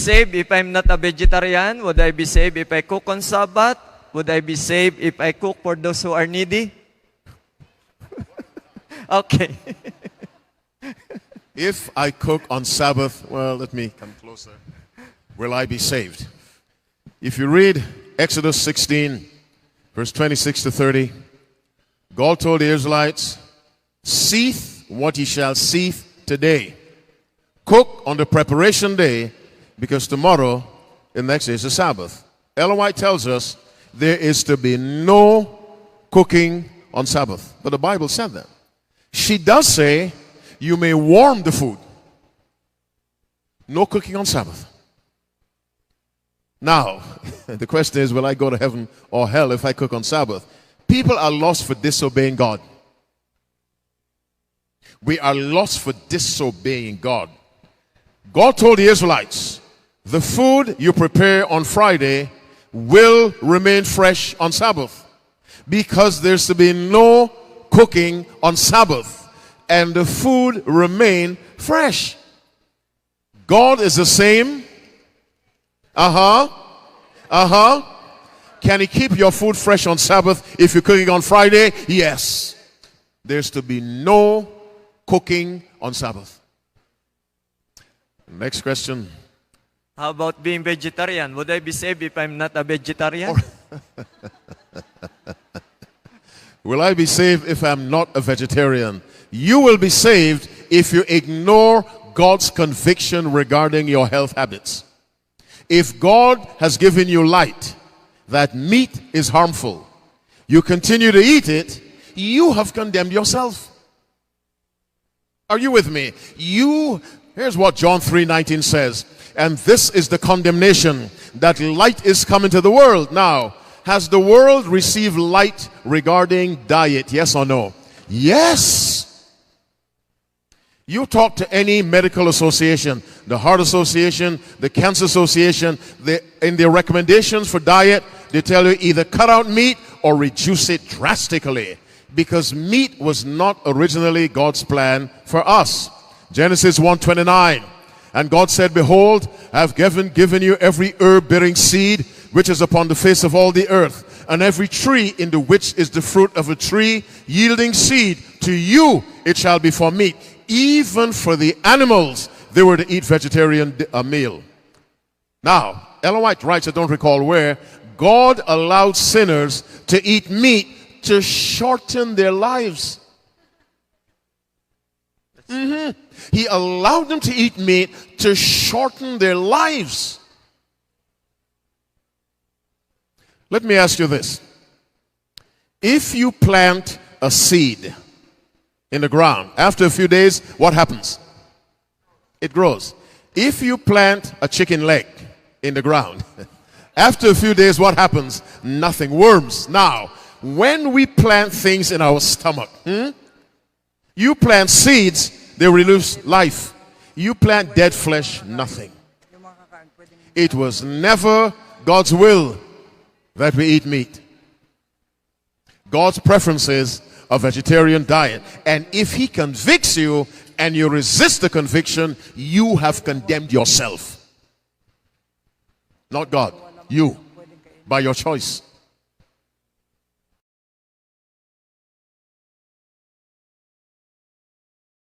saved if I'm not a vegetarian? Would I be saved if I cook on Sabbath? Would I be saved if I cook for those who are needy? Okay. If I cook on Sabbath, well, let me come closer. Will I be saved? If you read Exodus 16, verse 26 to 30, God told the Israelites, "Seeth what ye shall seeth today. Cook on the preparation day, because tomorrow, the next day, is the Sabbath." Ellen White tells us there is to be no cooking on Sabbath. But the Bible said that. She does say you may warm the food. No cooking on Sabbath. Now, the question is, will I go to heaven or hell if I cook on Sabbath? People are lost for disobeying God. We are lost for disobeying God. God told the Israelites, the food you prepare on Friday will remain fresh on Sabbath, because there's to be no cooking on Sabbath, and the food remain fresh. God is the same. Can he keep your food fresh on Sabbath if you're cooking on Friday? Yes. There's to be no cooking on Sabbath. Next question. How about being vegetarian? Would I be saved if I'm not a vegetarian? Will I be saved if I'm not a vegetarian? You will be saved if you ignore God's conviction regarding your health habits. If God has given you light that meat is harmful, you continue to eat it, you have condemned yourself. Are you with me? Here's what John 3:19 says. And this is the condemnation, that light is come into the world. Now, has the world received light regarding diet? Yes or no? Yes. You talk to any medical association, the Heart Association, the Cancer Association, in their recommendations for diet, they tell you either cut out meat or reduce it drastically, because meat was not originally God's plan for us. Genesis 1:29, and God said, "Behold, I have given you every herb bearing seed which is upon the face of all the earth, and every tree in the which is the fruit of a tree yielding seed, to you it shall be for meat. Even for the animals they were to eat vegetarian meal." Now, Ellen White writes, I don't recall where, God allowed sinners to eat meat to shorten their lives. He allowed them to eat meat to shorten their lives. Let me ask you this. If you plant a seed in the ground, after a few days, what happens? It grows. If you plant a chicken leg in the ground, after a few days, what happens? Nothing. Worms. Now, when we plant things in our stomach, you plant seeds, they release life. You plant dead flesh, nothing. It was never God's will that we eat meat. God's preference is a vegetarian diet. And if he convicts you and you resist the conviction, you have condemned yourself. Not God. You. By your choice.